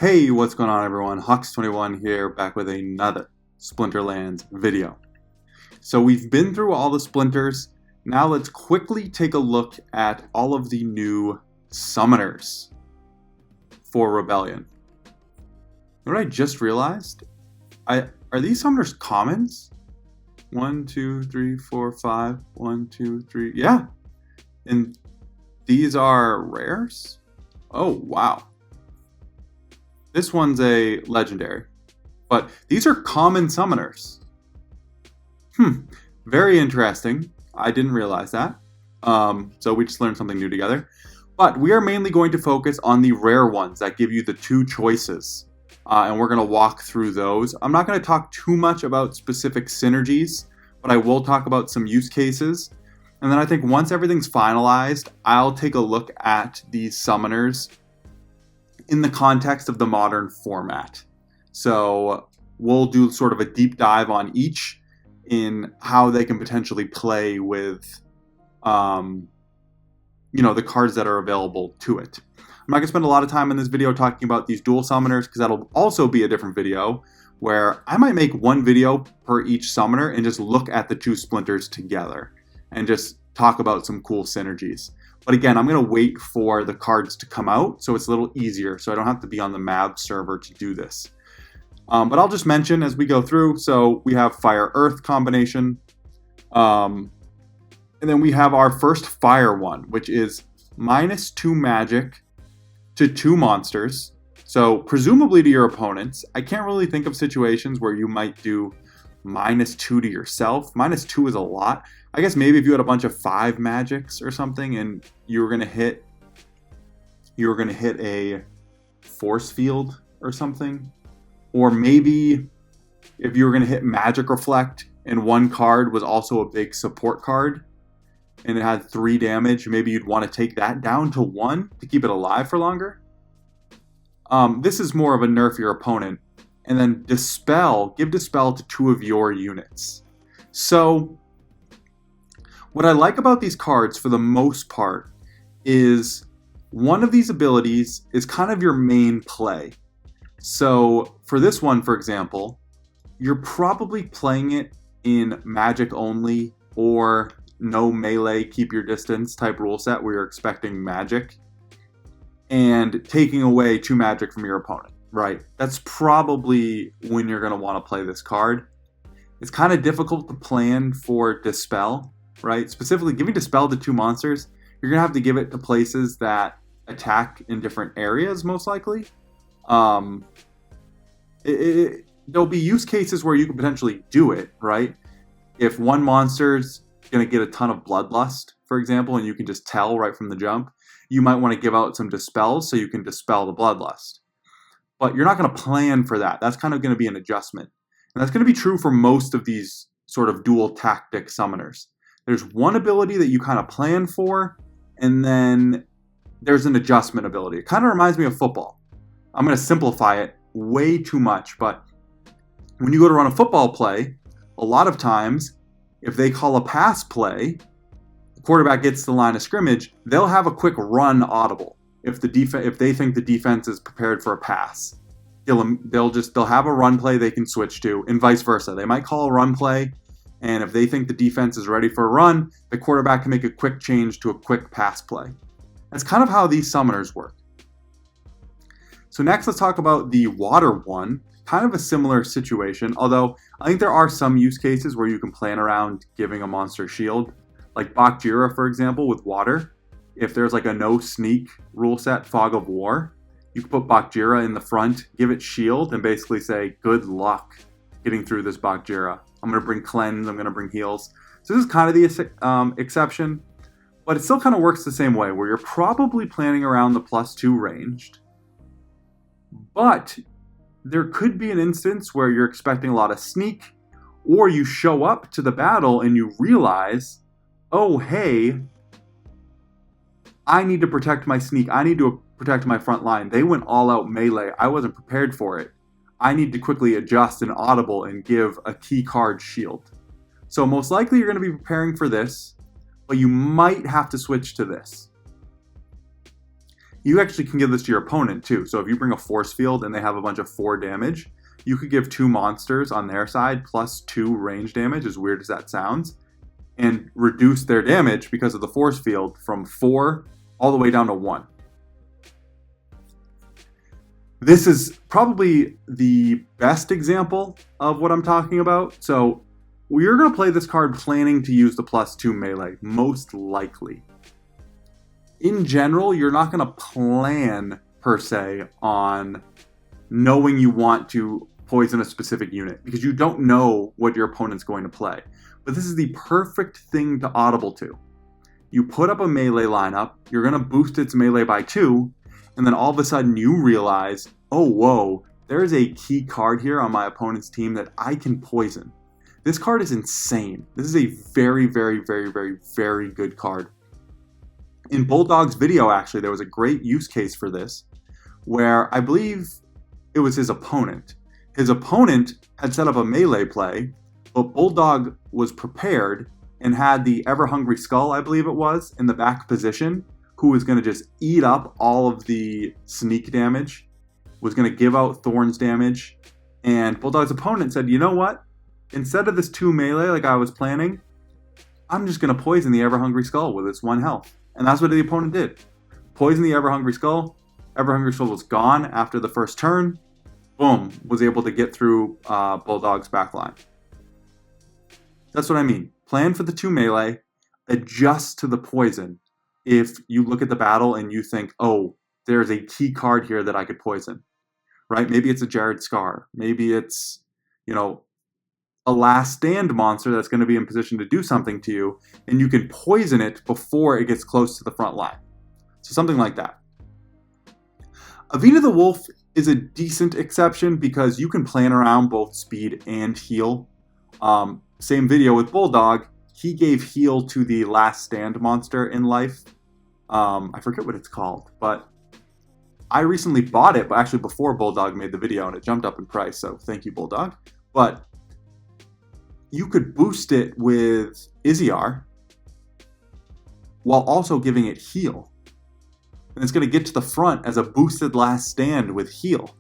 Hey, what's going on everyone? Hux21 here, back with another Splinterlands video. So we've been through all the splinters. Now let's quickly take a look at all of the new summoners for Rebellion. What I just realized, are these summoners commons? 1, 2, 3, 4, 5, 1, 2, 3, yeah. And these are rares? Oh, wow. This one's a legendary, but these are common summoners. Very interesting. I didn't realize that. So we just learned something new together. But we are mainly going to focus on the rare ones that give you the two choices. And we're going to walk through those. I'm not going to talk too much about specific synergies, but I will talk about some use cases. And then I think once everything's finalized, I'll take a look at these summoners in the context of the modern format. So we'll do sort of a deep dive on each in how they can potentially play with, the cards that are available to it. I'm not going to spend a lot of time in this video talking about these dual summoners because that'll also be a different video where I might make one video per each summoner and just look at the two splinters together and just talk about some cool synergies. But again, I'm going to wait for the cards to come out so it's a little easier so I don't have to be on the MAB server to do this. But I'll just mention as we go through. So we have Fire-Earth combination. And then we have our first Fire one, which is -2 magic to 2 monsters. So presumably to your opponents. I can't really think of situations where you might do -2 to yourself. -2 is a lot. I guess maybe if you had a bunch of 5 magics or something and you were gonna hit a force field or something. Or maybe if you were gonna hit Magic Reflect and one card was also a big support card and it had 3 damage, maybe you'd want to take that down to 1 to keep it alive for longer. This is more of a nerf your opponent. And then give Dispel to 2 of your units. So what I like about these cards for the most part is one of these abilities is kind of your main play. So for this one, for example, you're probably playing it in magic only or no melee, keep your distance type rule set where you're expecting magic and taking away 2 magic from your opponent, right? That's probably when you're going to want to play this card. It's kind of difficult to plan for Dispel, right? Specifically, giving Dispel to 2 monsters, you're going to have to give it to places that attack in different areas, most likely. There'll be use cases where you can potentially do it, right? If one monster's going to get a ton of Bloodlust, for example, and you can just tell right from the jump, you might want to give out some Dispels so you can dispel the Bloodlust. But you're not going to plan for that. That's kind of going to be an adjustment. And that's going to be true for most of these sort of dual tactic summoners. There's one ability that you kind of plan for, and then there's an adjustment ability. It kind of reminds me of football. I'm going to simplify it way too much, but when you go to run a football play, a lot of times, if they call a pass play, the quarterback gets to the line of scrimmage, they'll have a quick run audible if they think the defense is prepared for a pass. They'll have a run play they can switch to, and vice versa. They might call a run play, and if they think the defense is ready for a run, the quarterback can make a quick change to a quick pass play. That's kind of how these summoners work. So next, let's talk about the water one. Kind of a similar situation, although I think there are some use cases where you can plan around giving a monster shield. Like Bakjira, for example, with water. If there's like a no sneak rule set, Fog of War, you can put Bakjira in the front, give it shield, and basically say, good luck getting through this Bakjira. I'm going to bring cleanse, I'm going to bring heals. So this is kind of the exception, but it still kind of works the same way, where you're probably planning around the +2 ranged. But there could be an instance where you're expecting a lot of sneak, or you show up to the battle and you realize, oh, hey, I need to protect my sneak. I need to protect my front line. They went all out melee. I wasn't prepared for it. I need to quickly adjust an audible and give a key card shield. So most likely you're going to be preparing for this, but you might have to switch to this. You actually can give this to your opponent too. So if you bring a force field and they have a bunch of 4 damage, you could give 2 monsters on their side plus 2 range damage, as weird as that sounds, and reduce their damage because of the force field from 4 all the way down to 1. This is probably the best example of what I'm talking about. So we're going to play this card planning to use the +2 melee, most likely. In general, you're not going to plan, per se, on knowing you want to poison a specific unit, because you don't know what your opponent's going to play. But this is the perfect thing to audible to. You put up a melee lineup, you're going to boost its melee by 2, and then all of a sudden you realize, oh whoa, there's a key card here on my opponent's team that I can poison. This card is insane. This is a very, very, very, very, very good card. In Bulldog's video, actually, there was a great use case for this, where I believe it was his opponent. His opponent had set up a melee play, but Bulldog was prepared and had the Ever-Hungry Skull, I believe it was, in the back position, who was going to just eat up all of the sneak damage, was going to give out Thorns damage, and Bulldog's opponent said, you know what? Instead of this 2 melee like I was planning, I'm just going to poison the Ever-Hungry Skull with its 1 health. And that's what the opponent did. Poison the Ever-Hungry Skull. Ever-Hungry Skull was gone after the first turn. Boom, was able to get through Bulldog's backline. That's what I mean. Plan for the 2 melee, adjust to the poison. If you look at the battle and you think, oh, there's a key card here that I could poison, right? Maybe it's a Jared Scar. Maybe it's, a Last Stand monster that's going to be in position to do something to you, and you can poison it before it gets close to the front line. So something like that. Avita the Wolf is a decent exception because you can plan around both speed and heal. Same video with Bulldog. He gave heal to the Last Stand monster in life. I forget what it's called, but I recently bought it, but actually before Bulldog made the video, and it jumped up in price, so thank you, Bulldog. But you could boost it with Iziar while also giving it heal. And it's going to get to the front as a boosted Last Stand with heal.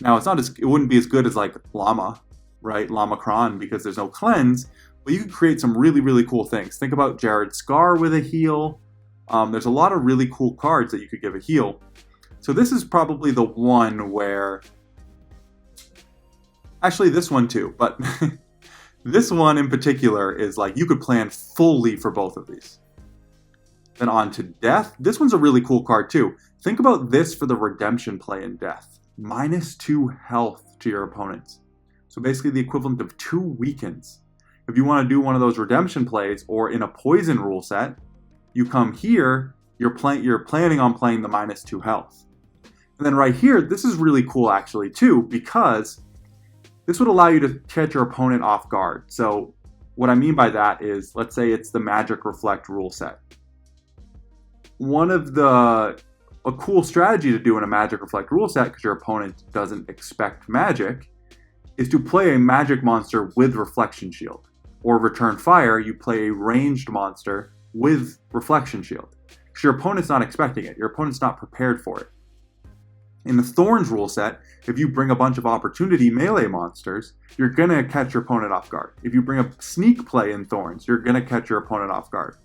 Now, it wouldn't be as good as like Llama, right? Llama Kron, because there's no cleanse, but you could create some really, really cool things. Think about Jared Scar with a heal. There's a lot of really cool cards that you could give a heal. So this is probably the one where... Actually, this one too, but this one in particular is like you could plan fully for both of these. Then on to Death. This one's a really cool card too. Think about this for the redemption play in Death. -2 health to your opponents. So basically the equivalent of 2 weakens. If you want to do one of those redemption plays, or in a poison rule set, you come here, you're planning on playing the -2 health. And then right here, this is really cool actually too, because this would allow you to catch your opponent off guard. So what I mean by that is, let's say it's the Magic Reflect rule set. A cool strategy to do in a Magic Reflect rule set, because your opponent doesn't expect magic, is to play a magic monster with Reflection Shield. Or Return Fire, you play a ranged monster with Reflection Shield. Because your opponent's not expecting it. Your opponent's not prepared for it. In the Thorns rule set, if you bring a bunch of opportunity melee monsters, you're going to catch your opponent off guard. If you bring a sneak play in Thorns, you're going to catch your opponent off guard.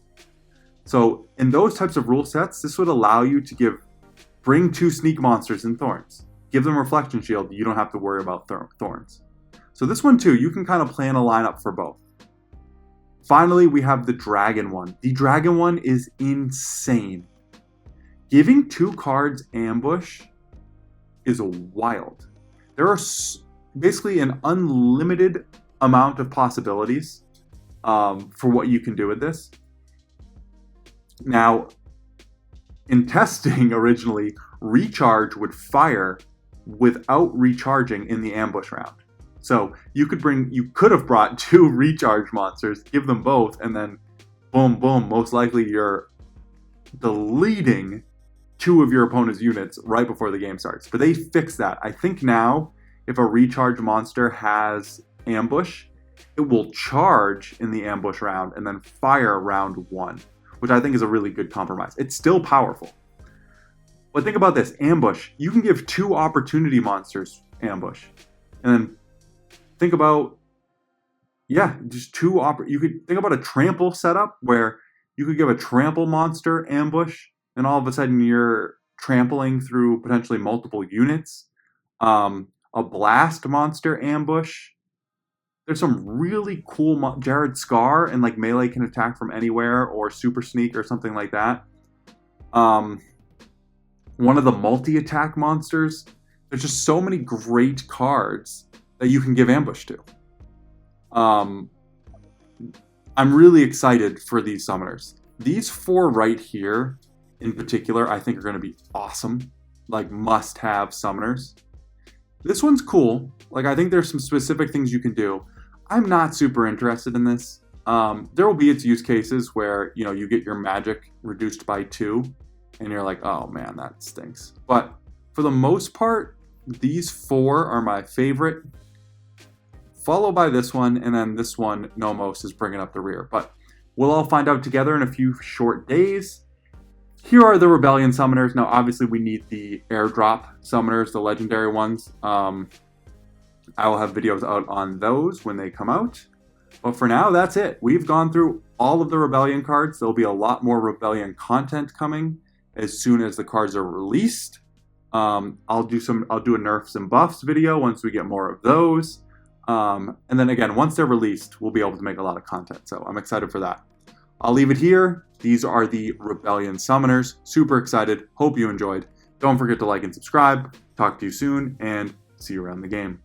So in those types of rule sets, this would allow you to bring 2 sneak monsters in Thorns. Give them Reflection Shield, you don't have to worry about Thorns. So this one too, you can kind of plan a lineup for both. Finally, we have the Dragon one. The Dragon one is insane. Giving 2 cards Ambush is wild. There are basically an unlimited amount of possibilities for what you can do with this. Now, in testing originally, Recharge would fire without recharging in the ambush round. So you could have brought 2 Recharge monsters, give them both, and then boom, boom, most likely you're deleting 2 of your opponent's units right before the game starts. But they fixed that. I think now, if a Recharge monster has ambush, it will charge in the ambush round and then fire round 1, which I think is a really good compromise. It's still powerful. But think about this, ambush. You can give 2 opportunity monsters ambush. And then think about, yeah, just 2 you could think about a trample setup where you could give a trample monster ambush, and all of a sudden you're trampling through potentially multiple units. A blast monster ambush. There's some really cool Jared Scar, and like melee can attack from anywhere, or super sneak or something like that. One of the multi-attack monsters. There's just so many great cards that you can give ambush to. I'm really excited for these summoners. These 4 right here in particular, I think are going to be awesome. Like must-have summoners. This one's cool. Like, I think there's some specific things you can do. I'm not super interested in this. There will be its use cases where, you know, you get your magic reduced by 2 and you're like, oh man, that stinks. But for the most part, these 4 are my favorite, followed by this one, and then this one, Nomos, is bringing up the rear. But we'll all find out together in a few short days. Here are the Rebellion summoners. Now, obviously, we need the airdrop summoners, the legendary ones. I will have videos out on those when they come out. But for now, that's it. We've gone through all of the Rebellion cards. There'll be a lot more Rebellion content coming as soon as the cards are released. I'll do a nerfs and buffs video once we get more of those. And then again, once they're released, we'll be able to make a lot of content. So I'm excited for that. I'll leave it here. These are the Rebellion summoners. Super excited. Hope you enjoyed. Don't forget to like and subscribe. Talk to you soon, and see you around the game.